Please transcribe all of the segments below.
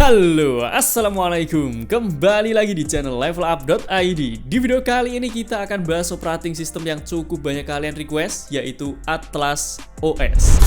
Halo, assalamualaikum. Kembali lagi di channel levelup.id. Di video kali ini kita akan bahas operating system yang cukup banyak kalian request, yaitu Atlas OS.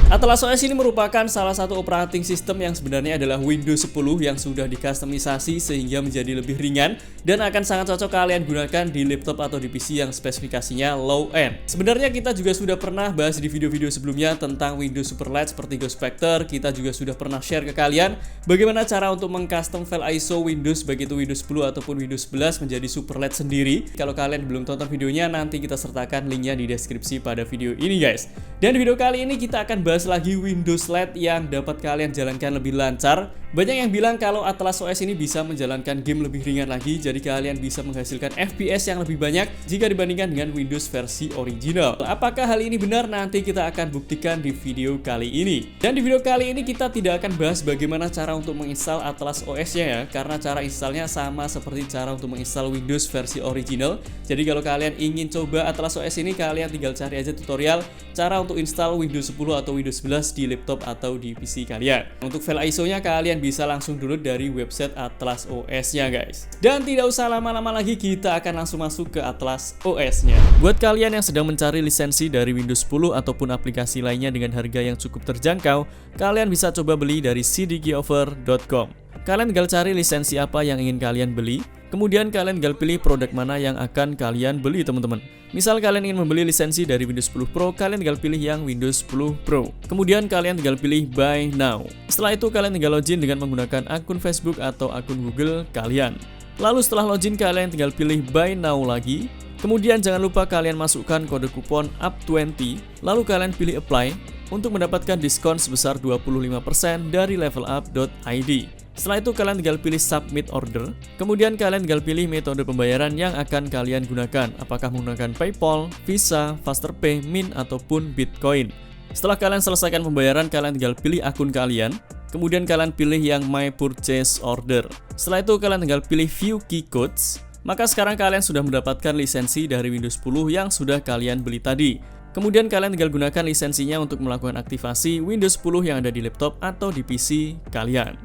Atlas OS ini merupakan salah satu operating system yang sebenarnya adalah Windows 10 yang sudah dikustomisasi sehingga menjadi lebih ringan dan akan sangat cocok kalian gunakan di laptop atau di PC yang spesifikasinya low end. Sebenarnya kita juga sudah pernah bahas di video-video sebelumnya tentang Windows Superlight seperti Ghost Factor. Kita juga sudah pernah share ke kalian bagaimana cara untuk mengcustom file ISO Windows baik itu Windows 10 ataupun Windows 11 menjadi Superlight sendiri. Kalau kalian belum tonton videonya, nanti kita sertakan linknya di deskripsi pada video ini guys. Dan di video kali ini kita akan bahas lagi Windows Lite yang dapat kalian jalankan lebih lancar. Banyak yang bilang kalau Atlas OS ini bisa menjalankan game lebih ringan lagi, jadi kalian bisa menghasilkan FPS yang lebih banyak jika dibandingkan dengan Windows versi original. Apakah hal ini benar? Nanti kita akan buktikan di video kali ini. Dan di video kali ini kita tidak akan bahas bagaimana cara untuk menginstal Atlas OS-nya ya, karena cara installnya sama seperti cara untuk menginstal Windows versi original. Jadi kalau kalian ingin coba Atlas OS ini, kalian tinggal cari aja tutorial cara untuk install Windows 10 atau Windows 11 di laptop atau di PC kalian. Untuk file ISO-nya kalian bisa langsung download dari website Atlas OS-nya guys. Dan tidak usah lama-lama lagi, kita akan langsung masuk ke Atlas OS-nya. Buat kalian yang sedang mencari lisensi dari Windows 10 ataupun aplikasi lainnya dengan harga yang cukup terjangkau, kalian bisa coba beli dari cdkoffer.com. Kalian tinggal cari lisensi apa yang ingin kalian beli, kemudian kalian tinggal pilih produk mana yang akan kalian beli teman-teman. Misal kalian ingin membeli lisensi dari Windows 10 Pro, kalian tinggal pilih yang Windows 10 Pro. Kemudian kalian tinggal pilih Buy Now. Setelah itu kalian tinggal login dengan menggunakan akun Facebook atau akun Google kalian. Lalu setelah login kalian tinggal pilih Buy Now lagi. Kemudian jangan lupa kalian masukkan kode kupon UP20. Lalu kalian pilih Apply untuk mendapatkan diskon sebesar 25% dari levelup.id. Setelah itu kalian tinggal pilih Submit Order. Kemudian kalian tinggal pilih metode pembayaran yang akan kalian gunakan, apakah menggunakan PayPal, Visa, Fasterpay, Mint, ataupun Bitcoin. Setelah kalian selesaikan pembayaran, kalian tinggal pilih akun kalian. Kemudian kalian pilih yang My Purchase Order. Setelah itu kalian tinggal pilih View Key Codes. Maka sekarang kalian sudah mendapatkan lisensi dari Windows 10 yang sudah kalian beli tadi. Kemudian kalian tinggal gunakan lisensinya untuk melakukan aktivasi Windows 10 yang ada di laptop atau di PC kalian.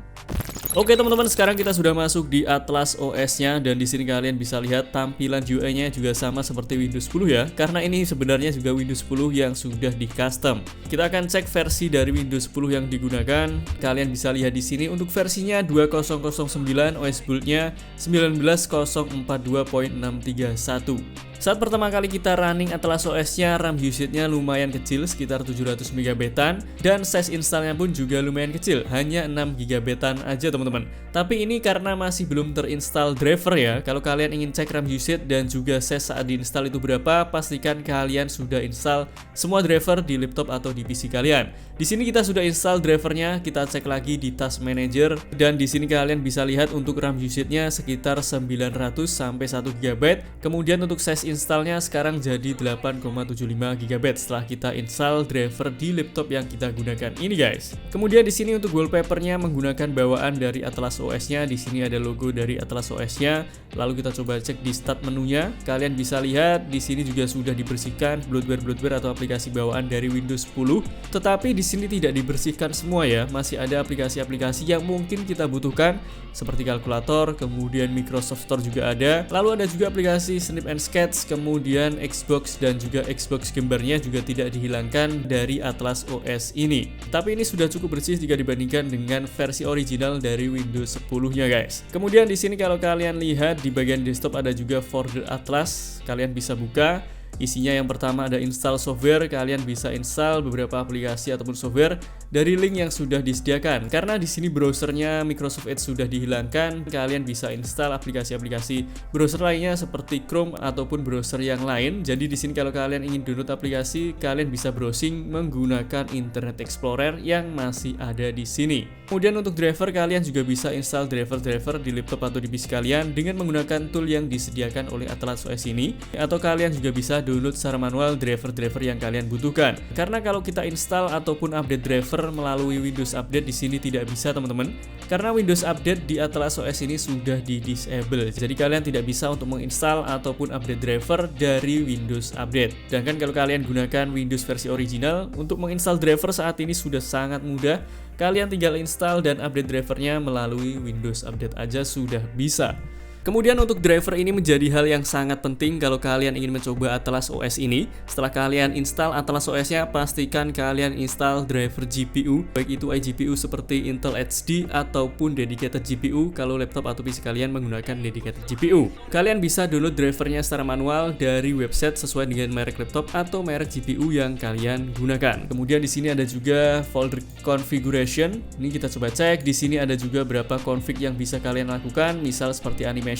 Oke teman-teman, sekarang kita sudah masuk di Atlas OS-nya dan di sini kalian bisa lihat tampilan UI-nya juga sama seperti Windows 10 ya, karena ini sebenarnya juga Windows 10 yang sudah di custom. Kita akan cek versi dari Windows 10 yang digunakan. Kalian bisa lihat di sini untuk versinya 2009, OS build-nya 19.042.631. Saat pertama kali kita running Atlas OS-nya, RAM usage-nya lumayan kecil, sekitar 700 MB-an, dan size installnya pun juga lumayan kecil, hanya 6 GB-an aja teman-teman. Tapi ini karena masih belum terinstall driver ya. Kalau kalian ingin cek RAM usage dan juga size saat diinstal itu berapa, pastikan kalian sudah install semua driver di laptop atau di PC kalian. Di sini kita sudah install drivernya, kita cek lagi di Task Manager, dan di sini kalian bisa lihat untuk RAM usage-nya sekitar 900 sampai 1 GB. Kemudian untuk size installnya sekarang jadi 8,75 GB setelah kita install driver di laptop yang kita gunakan ini guys. Kemudian di sini untuk wallpapernya menggunakan bawaan dari Atlas OS-nya. Di sini ada logo dari Atlas OS-nya. Lalu kita coba cek di start menunya. Kalian bisa lihat di sini juga sudah dibersihkan bloatware atau aplikasi bawaan dari Windows 10. Tetapi di sini tidak dibersihkan semua ya. Masih ada aplikasi-aplikasi yang mungkin kita butuhkan seperti kalkulator, kemudian Microsoft Store juga ada. Lalu ada juga aplikasi Snip and Sketch, kemudian Xbox dan juga Xbox gambarnya juga tidak dihilangkan dari Atlas OS ini. Tapi ini sudah cukup bersih jika dibandingkan dengan versi original dari Windows 10-nya guys. Kemudian di sini kalau kalian lihat di bagian desktop ada juga folder Atlas, kalian bisa buka. Isinya yang pertama ada install software, kalian bisa install beberapa aplikasi ataupun software dari link yang sudah disediakan. Karena di sini browsernya Microsoft Edge sudah dihilangkan, kalian bisa install aplikasi-aplikasi browser lainnya seperti Chrome ataupun browser yang lain. Jadi di sini kalau kalian ingin download aplikasi, kalian bisa browsing menggunakan Internet Explorer yang masih ada di sini. Kemudian untuk driver, kalian juga bisa install driver-driver di laptop atau di PC kalian dengan menggunakan tool yang disediakan oleh Atlas OS ini, atau kalian juga bisa download secara manual driver-driver yang kalian butuhkan. Karena kalau kita install ataupun update driver melalui Windows Update di sini tidak bisa teman-teman. Karena Windows Update di Atlas OS ini sudah di-disable. Jadi kalian tidak bisa untuk menginstal ataupun update driver dari Windows Update. Sedangkan kalau kalian gunakan Windows versi original, untuk menginstal driver saat ini sudah sangat mudah. Kalian tinggal install dan update drivernya melalui Windows Update aja sudah bisa. Kemudian untuk driver ini menjadi hal yang sangat penting kalau kalian ingin mencoba Atlas OS ini. Setelah kalian install Atlas OS-nya, pastikan kalian install driver GPU, baik itu iGPU seperti Intel HD ataupun dedicated GPU kalau laptop atau PC kalian menggunakan dedicated GPU. Kalian bisa download drivernya secara manual dari website sesuai dengan merek laptop atau merek GPU yang kalian gunakan. Kemudian di sini ada juga folder configuration. Ini kita coba cek. Di sini ada juga beberapa config yang bisa kalian lakukan, misal seperti animation.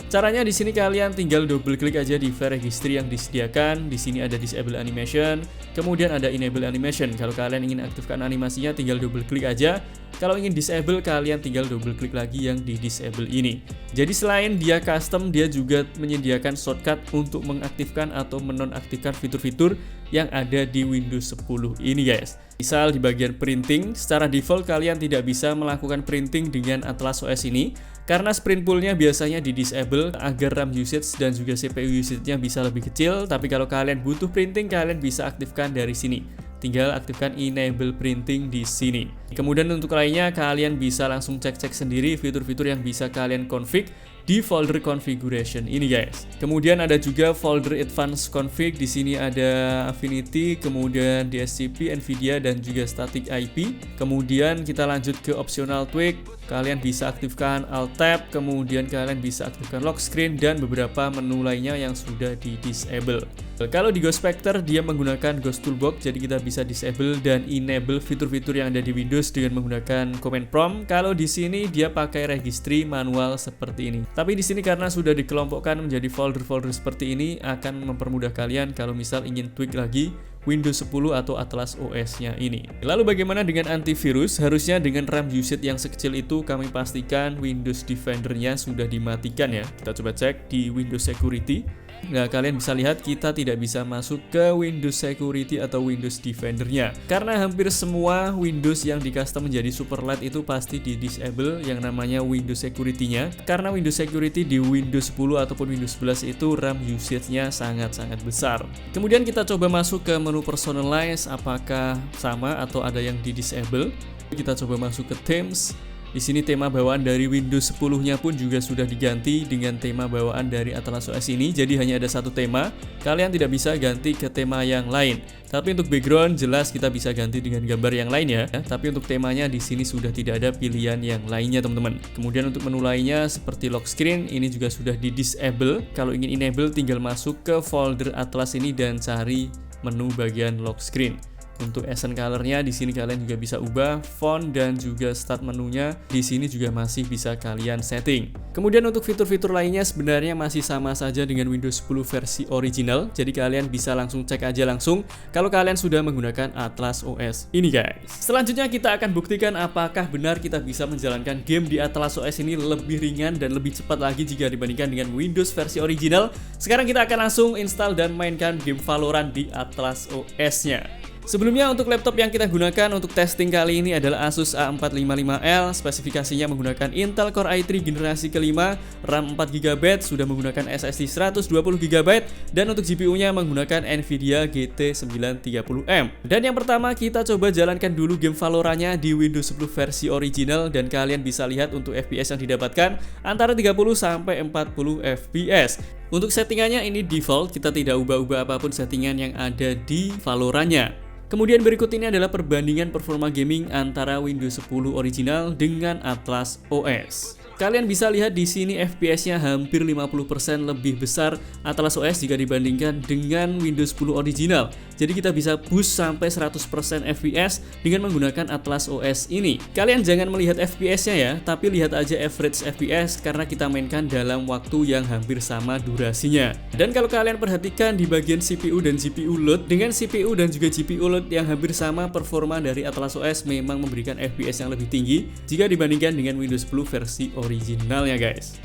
Caranya di sini kalian tinggal double klik aja di file registry yang disediakan. Di sini ada disable animation, kemudian ada enable animation. Kalau kalian ingin aktifkan animasinya tinggal double klik aja. Kalau ingin disable kalian tinggal double klik lagi yang di disable ini. Jadi selain dia custom, dia juga menyediakan shortcut untuk mengaktifkan atau menonaktifkan fitur-fitur yang ada di Windows 10 ini guys. Misal di bagian printing, secara default kalian tidak bisa melakukan printing dengan Atlas OS ini karena sprint pool-nya biasanya di disable agar RAM usage dan juga CPU usage-nya bisa lebih kecil. Tapi kalau kalian butuh printing, kalian bisa aktifkan dari sini. Tinggal aktifkan enable printing di sini. Kemudian untuk lainnya kalian bisa langsung cek-cek sendiri fitur-fitur yang bisa kalian config di folder configuration ini guys. Kemudian ada juga folder advanced config. Di sini ada Affinity, kemudian DSCP, Nvidia dan juga static IP. Kemudian kita lanjut ke optional tweak. Kalian bisa aktifkan Alt Tab, kemudian kalian bisa aktifkan lock screen dan beberapa menu lainnya yang sudah di disable. Kalau di Ghost Factor dia menggunakan Ghost Toolbox, jadi kita bisa disable dan enable fitur-fitur yang ada di Windows dengan menggunakan command prompt. Kalau di sini dia pakai registry manual seperti ini. Tapi di sini karena sudah dikelompokkan menjadi folder-folder seperti ini akan mempermudah kalian kalau misal ingin tweak lagi Windows 10 atau Atlas OS-nya ini. Lalu bagaimana dengan antivirus? Harusnya dengan RAM usage yang sekecil itu kami pastikan Windows Defender-nya sudah dimatikan ya. Kita coba cek di Windows Security. Nah, kalian bisa lihat kita tidak bisa masuk ke Windows Security atau Windows Defender-nya. Karena hampir semua Windows yang di custom menjadi Superlight itu pasti di disable yang namanya Windows Security-nya. Karena Windows Security di Windows 10 ataupun Windows 11 itu RAM usage-nya sangat-sangat besar. Kemudian kita coba masuk ke menu personalize, apakah sama atau ada yang di disable. Kita coba masuk ke themes. Di sini tema bawaan dari Windows 10-nya pun juga sudah diganti dengan tema bawaan dari Atlas OS ini. Jadi hanya ada satu tema. Kalian tidak bisa ganti ke tema yang lain. Tapi untuk background jelas kita bisa ganti dengan gambar yang lain ya. Tapi untuk temanya di sini sudah tidak ada pilihan yang lainnya teman-teman. Kemudian untuk menu lainnya seperti lock screen ini juga sudah di disable. Kalau ingin enable tinggal masuk ke folder Atlas ini dan cari menu bagian lock screen. Untuk accent color-nya di sini kalian juga bisa ubah, font dan juga start menunya di sini juga masih bisa kalian setting. Kemudian untuk fitur-fitur lainnya sebenarnya masih sama saja dengan Windows 10 versi original. Jadi kalian bisa langsung cek aja langsung kalau kalian sudah menggunakan Atlas OS ini guys. Selanjutnya kita akan buktikan apakah benar kita bisa menjalankan game di Atlas OS ini lebih ringan dan lebih cepat lagi jika dibandingkan dengan Windows versi original. Sekarang kita akan langsung install dan mainkan game Valorant di Atlas OS-nya. Sebelumnya untuk laptop yang kita gunakan untuk testing kali ini adalah Asus A455L, spesifikasinya menggunakan Intel Core i3 generasi kelima, RAM 4GB, sudah menggunakan SSD 120GB, dan untuk GPU-nya menggunakan Nvidia GT 930M. Dan yang pertama kita coba jalankan dulu game Valorant-nya di Windows 10 versi original dan kalian bisa lihat untuk FPS yang didapatkan antara 30 sampai 40 FPS. Untuk settingannya ini default, kita tidak ubah-ubah apapun settingan yang ada di Valorant-nya. Kemudian berikut ini adalah perbandingan performa gaming antara Windows 10 original dengan Atlas OS. Kalian bisa lihat di sini FPS-nya hampir 50% lebih besar Atlas OS jika dibandingkan dengan Windows 10 original. Jadi kita bisa boost sampai 100% FPS dengan menggunakan Atlas OS ini. Kalian jangan melihat FPS-nya ya, tapi lihat aja average FPS karena kita mainkan dalam waktu yang hampir sama durasinya. Dan kalau kalian perhatikan di bagian CPU dan GPU load, dengan CPU dan juga GPU load yang hampir sama, performa dari Atlas OS memang memberikan FPS yang lebih tinggi jika dibandingkan dengan Windows 10 versi originalnya guys.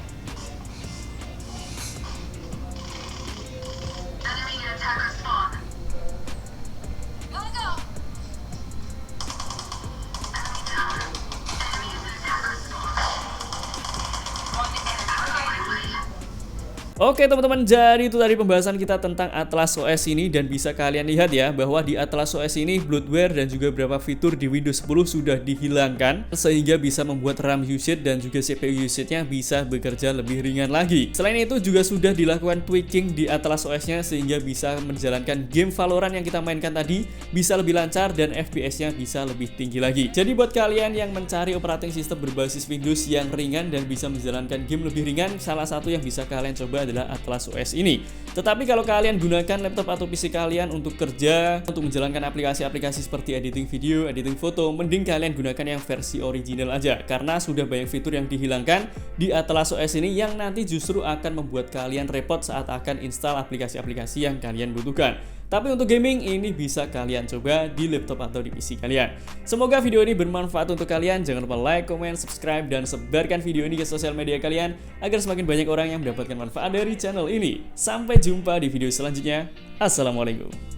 Oke teman-teman, jadi itu tadi pembahasan kita tentang Atlas OS ini, dan bisa kalian lihat ya bahwa di Atlas OS ini bloatware dan juga beberapa fitur di Windows 10 sudah dihilangkan sehingga bisa membuat RAM usage dan juga CPU usage-nya bisa bekerja lebih ringan lagi. Selain itu juga sudah dilakukan tweaking di Atlas OS-nya sehingga bisa menjalankan game Valorant yang kita mainkan tadi bisa lebih lancar dan FPS-nya bisa lebih tinggi lagi. Jadi buat kalian yang mencari operating system berbasis Windows yang ringan dan bisa menjalankan game lebih ringan, salah satu yang bisa kalian coba adalah Atlas OS ini. Tetapi kalau kalian gunakan laptop atau PC kalian untuk kerja, untuk menjalankan aplikasi-aplikasi seperti editing video, editing foto, mending kalian gunakan yang versi original aja, karena sudah banyak fitur yang dihilangkan di Atlas OS ini yang nanti justru akan membuat kalian repot saat akan install aplikasi-aplikasi yang kalian butuhkan. Tapi untuk gaming ini bisa kalian coba di laptop atau di PC kalian. Semoga video ini bermanfaat untuk kalian. Jangan lupa like, comment, subscribe, dan sebarkan video ini ke sosial media kalian agar semakin banyak orang yang mendapatkan manfaat dari channel ini. Sampai jumpa di video selanjutnya. Assalamualaikum.